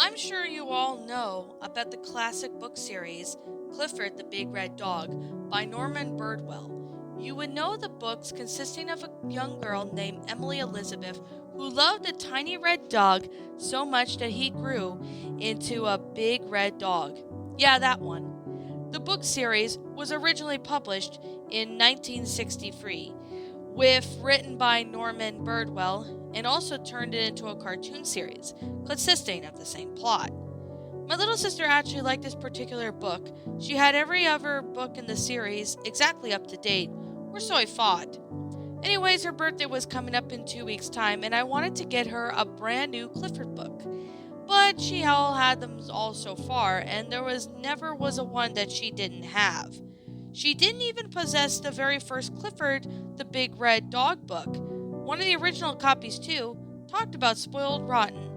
I'm sure you all know about the classic book series Clifford the Big Red Dog by Norman Birdwell. You would know the books consisting of a young girl named Emily Elizabeth who loved a tiny red dog so much that he grew into a big red dog. Yeah, that one. The book series was originally published in 1963 with written by Norman Birdwell and also turned it into a cartoon series consisting of the same plot. My little sister actually liked this particular book. She had every other book in the series exactly up to date, or so I thought. Anyways, her birthday was coming up in 2 weeks' time, and I wanted to get her a brand new Clifford book. But she all had them all so far, and there was never was a one that she didn't have. She didn't even possess the very first Clifford the Big Red Dog book. One of the original copies, too, talked about spoiled rotten.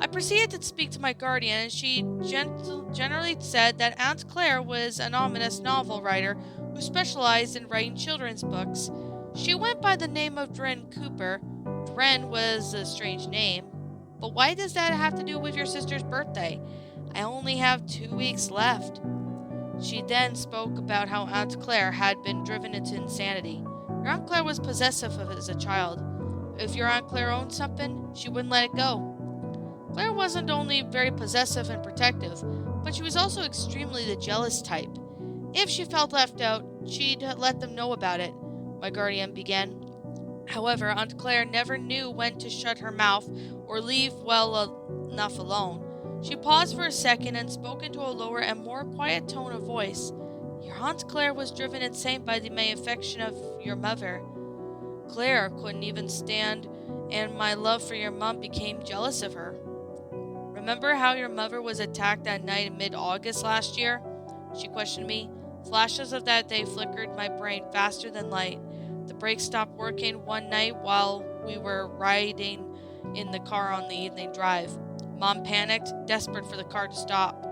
I proceeded to speak to my guardian, and she generally said that Aunt Claire was an ominous novel writer who specialized in writing children's books. She went by the name of Dren Cooper. Dren was a strange name. But why does that have to do with your sister's birthday? I only have 2 weeks left. She then spoke about how Aunt Claire had been driven into insanity. Your Aunt Claire was possessive of it as a child. If your Aunt Claire owned something, she wouldn't let it go. Claire wasn't only very possessive and protective, but she was also extremely the jealous type. If she felt left out, she'd let them know about it, my guardian began. However, Aunt Claire never knew when to shut her mouth or leave well enough alone. She paused for a second and spoke into a lower and more quiet tone of voice. Your Aunt Claire was driven insane by the affection of your mother. Claire couldn't even stand, and my love for your mom became jealous of her. Remember how your mother was attacked that night in mid-August last year? She questioned me. Flashes of that day flickered my brain faster than light. The brakes stopped working one night while we were riding in the car on the evening drive. Mom panicked, desperate for the car to stop.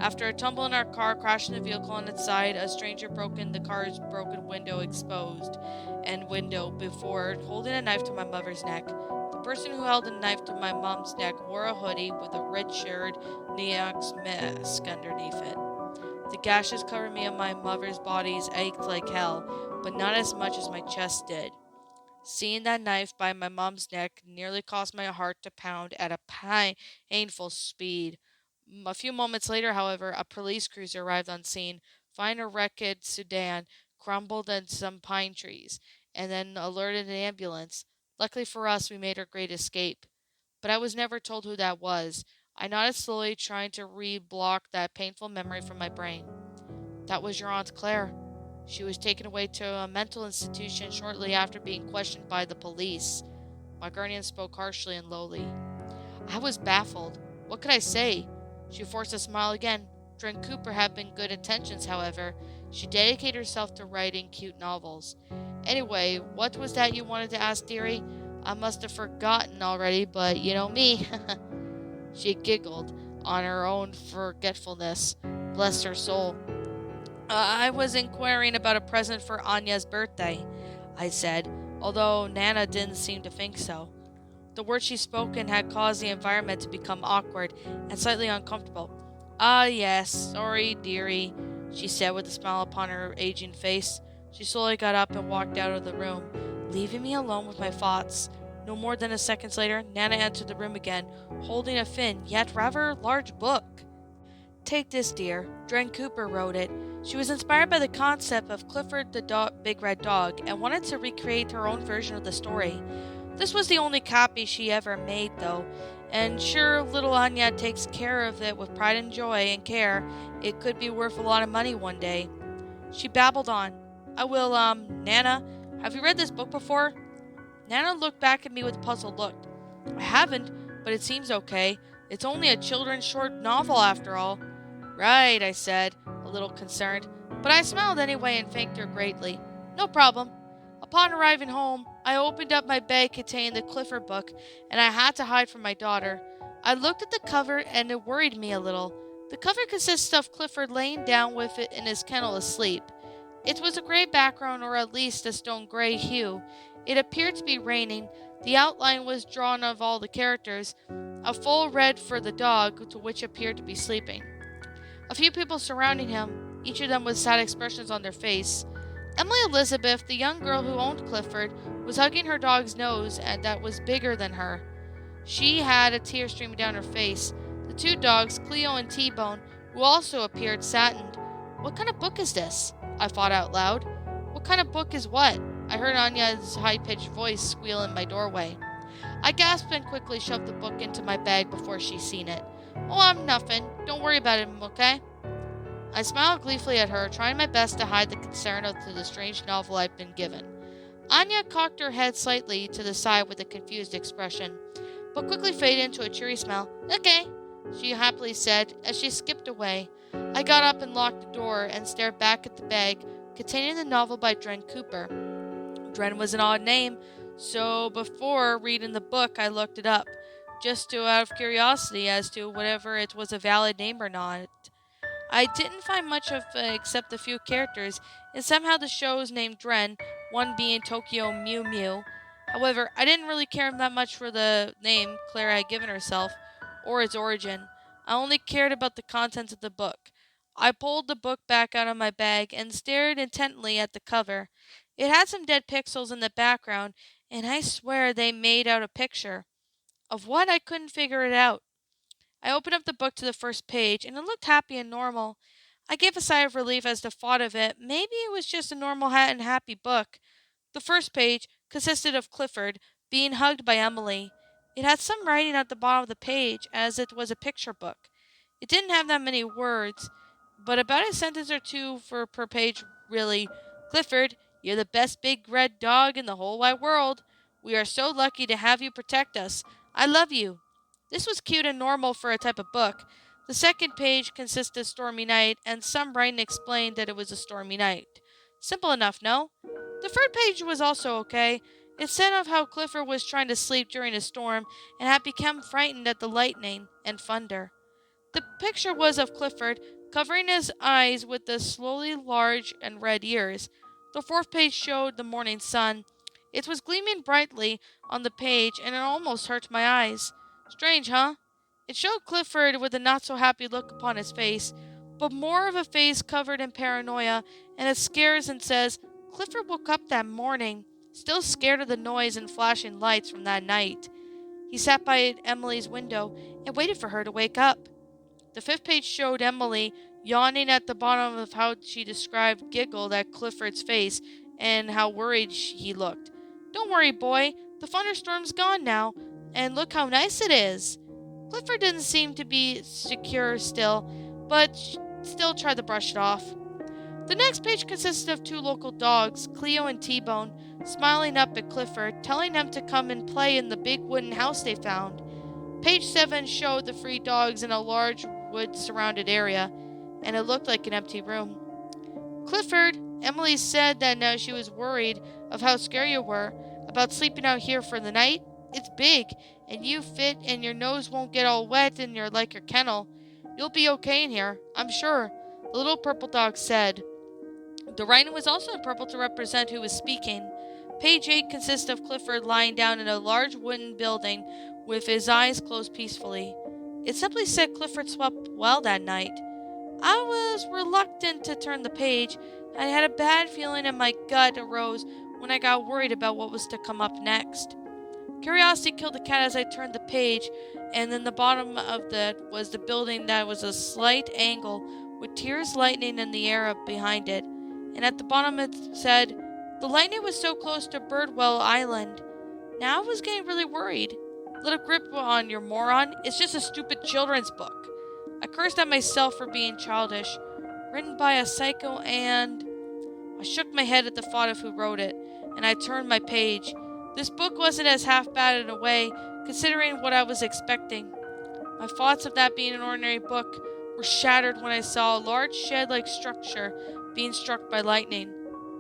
After a tumble in our car, crashing the vehicle on its side, a stranger broke in the car's broken window exposed and window before holding a knife to my mother's neck. The person who held the knife to my mom's neck wore a hoodie with a red-shirted Neox mask underneath it. The gashes covering me and my mother's bodies ached like hell, but not as much as my chest did. Seeing that knife by my mom's neck nearly caused my heart to pound at a painful speed. A few moments later, however, a police cruiser arrived on scene, finding a wrecked sedan crumbled in some pine trees, and then alerted an ambulance. Luckily for us, we made our great escape. But I was never told who that was. I nodded slowly, trying to re-block that painful memory from my brain. That was your Aunt Claire. She was taken away to a mental institution shortly after being questioned by the police. My guardian spoke harshly and lowly. I was baffled. What could I say? She forced a smile again. Dren Cooper had been good intentions, however. She dedicated herself to writing cute novels. Anyway, what was that you wanted to ask, dearie? I must have forgotten already, but you know me. She giggled on her own forgetfulness. Bless her soul. I was inquiring about a present for Anya's birthday, I said, although Nana didn't seem to think so. The words she spoken had caused the environment to become awkward and slightly uncomfortable. Ah, yes, sorry, dearie, she said with a smile upon her aging face. She slowly got up and walked out of the room, leaving me alone with my thoughts. No more than a second later, Nana entered the room again, holding a thin, yet rather large book. Take this, dear. Dren Cooper wrote it. She was inspired by the concept of Clifford the Big Red Dog and wanted to recreate her own version of the story. This was the only copy she ever made, though, and sure, little Anya takes care of it with pride and joy and care. It could be worth a lot of money one day. She babbled on. I will, Nana, have you read this book before? Nana looked back at me with a puzzled look. I haven't, but it seems okay. It's only a children's short novel after all. Right, I said, a little concerned, but I smiled anyway and thanked her greatly. No problem. Upon arriving home, I opened up my bag containing the Clifford book, and I had to hide from my daughter. I looked at the cover, and it worried me a little. The cover consists of Clifford laying down with it in his kennel asleep. It was a gray background, or at least a stone gray hue. It appeared to be raining. The outline was drawn of all the characters. a full red for the dog, to which appeared to be sleeping. A few people surrounding him, each of them with sad expressions on their face. Emily Elizabeth, the young girl who owned Clifford, was hugging her dog's nose that was bigger than her. She had a tear streaming down her face. The two dogs, Cleo and T-Bone, who also appeared, saddened. "What kind of book is this?" I thought out loud. "What kind of book is what?" I heard Anya's high-pitched voice squeal in my doorway. I gasped and quickly shoved the book into my bag before she seen it. "Oh, I'm nothing. Don't worry about it, okay?" I smiled gleefully at her, trying my best to hide the concern to the strange novel I'd been given. Anya cocked her head slightly to the side with a confused expression, but quickly faded into a cheery smile. "Okay," she happily said as she skipped away. I got up and locked the door and stared back at the bag containing the novel by Dren Cooper. Dren was an odd name, so before reading the book I looked it up, just out of curiosity as to whether it was a valid name or not. I didn't find much of except a few characters, and somehow the show's named Dren, one being Tokyo Mew Mew. However, I didn't really care that much for the name Clara had given herself, or its origin. I only cared about the contents of the book. I pulled the book back out of my bag and stared intently at the cover. It had some dead pixels in the background, and I swear they made out a picture. Of what, I couldn't figure it out. I opened up the book to the first page, and it looked happy and normal. I gave a sigh of relief as the thought of it. Maybe it was just a normal and happy book. The first page consisted of Clifford being hugged by Emily. It had some writing at the bottom of the page, as it was a picture book. It didn't have that many words, but about a sentence or two per page, really. "Clifford, you're the best big red dog in the whole wide world. We are so lucky to have you protect us. I love you." This was cute and normal for a type of book. The second page consisted of stormy night, and some writing explained that it was a stormy night. Simple enough, no? The third page was also okay. It said of how Clifford was trying to sleep during a storm and had become frightened at the lightning and thunder. The picture was of Clifford covering his eyes with the slowly large and red ears. The fourth page showed the morning sun. It was gleaming brightly on the page, and it almost hurt my eyes. Strange, huh? It showed Clifford with a not-so-happy look upon his face, but more of a face covered in paranoia, and it scares and says, "Clifford woke up that morning, still scared of the noise and flashing lights from that night. He sat by Emily's window and waited for her to wake up." The fifth page showed Emily yawning at the bottom of how she described giggled at Clifford's face and how worried he looked. "Don't worry, boy. The thunderstorm's gone now, and look how nice it is." Clifford didn't seem to be secure still, but still tried to brush it off. The next page consisted of two local dogs, Cleo and T-Bone, smiling up at Clifford, telling them to come and play in the big wooden house they found. Page 7 showed the three dogs in a large wood-surrounded area, and it looked like an empty room. "Clifford, Emily said that now she was worried of how scared you were about sleeping out here for the night. It's big, and you fit, and your nose won't get all wet, and you're like your kennel. You'll be okay in here, I'm sure," the little purple dog said. The writing was also in purple to represent who was speaking. Page 8 consists of Clifford lying down in a large wooden building with his eyes closed peacefully. It simply said Clifford slept well that night. I was reluctant to turn the page. I had a bad feeling in my gut arose when I got worried about what was to come up next. Curiosity killed the cat as I turned the page, and then the bottom of that was the building that was a slight angle with tears lightning in the air behind it. And at the bottom it said, "The lightning was so close to Birdwell Island." Now I was getting really worried. "Let a grip on, your moron. It's just a stupid children's book." I cursed at myself for being childish. Written by a psycho, and I shook my head at the thought of who wrote it, and I turned my page. This book wasn't as half bad in a way, considering what I was expecting. My thoughts of that being an ordinary book were shattered when I saw a large shed-like structure being struck by lightning.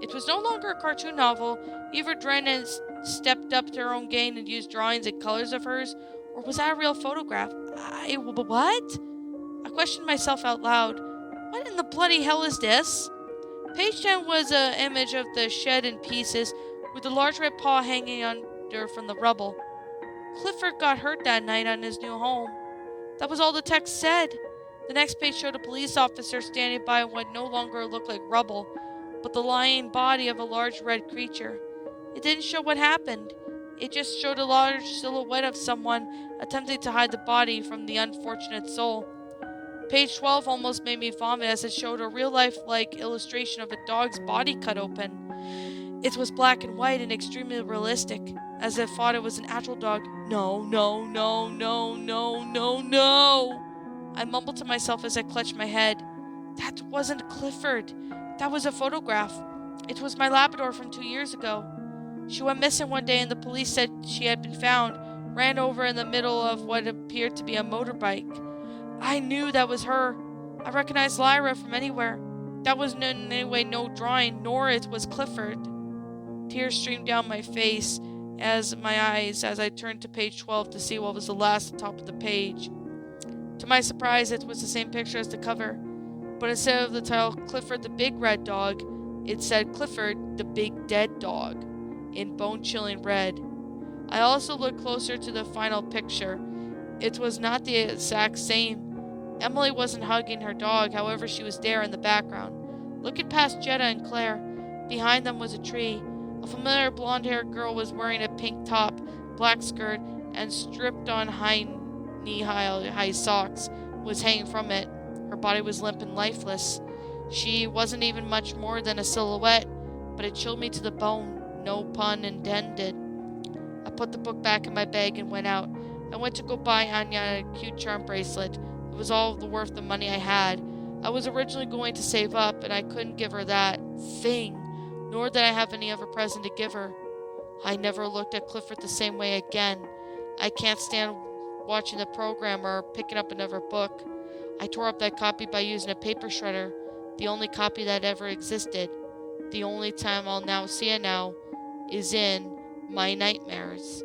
It was no longer a cartoon novel. Either Dren had stepped up to her own game and used drawings and colors of hers, or was that a real photograph? What? I questioned myself out loud. What in the bloody hell is this? Page 10 was an image of the shed in pieces, with a large red paw hanging under from the rubble. Clifford got hurt that night on his new home. That was all the text said. The next page showed a police officer standing by what no longer looked like rubble, but the lying body of a large red creature. It didn't show what happened. It just showed a large silhouette of someone attempting to hide the body from the unfortunate soul. Page 12 almost made me vomit as it showed a real-life-like illustration of a dog's body cut open. It was black and white and extremely realistic, as if thought it was an actual dog. No, no, no, no, no, no, no! I mumbled to myself as I clutched my head. That wasn't Clifford. That was a photograph. It was my Labrador from 2 years ago. She went missing one day and the police said she had been found, ran over in the middle of what appeared to be a motorbike. I knew that was her. I recognized Lyra from anywhere. That was in any way no drawing, nor it was Clifford. Tears streamed down my face as I turned to page 12 to see what was the last at the top of the page. To my surprise, it was the same picture as the cover, but instead of the title Clifford the Big Red Dog, it said Clifford the Big Dead Dog in bone-chilling red. I also looked closer to the final picture. It was not the exact same. Emily wasn't hugging her dog, however she was there in the background, looking past Jetta and Claire. Behind them was a tree. A familiar blonde-haired girl was wearing a pink top, black skirt, and stripped-on knee-high socks was hanging from it. Her body was limp and lifeless. She wasn't even much more than a silhouette, but it chilled me to the bone. No pun intended. I put the book back in my bag and went out. I went to go buy Anya a cute charm bracelet. It was all worth the money I had. I was originally going to save up, and I couldn't give her that thing, nor did I have any other present to give her. I never looked at Clifford the same way again. I can't stand watching the program or picking up another book. I tore up that copy by using a paper shredder, the only copy that ever existed. The only time I'll now see it now is in my nightmares.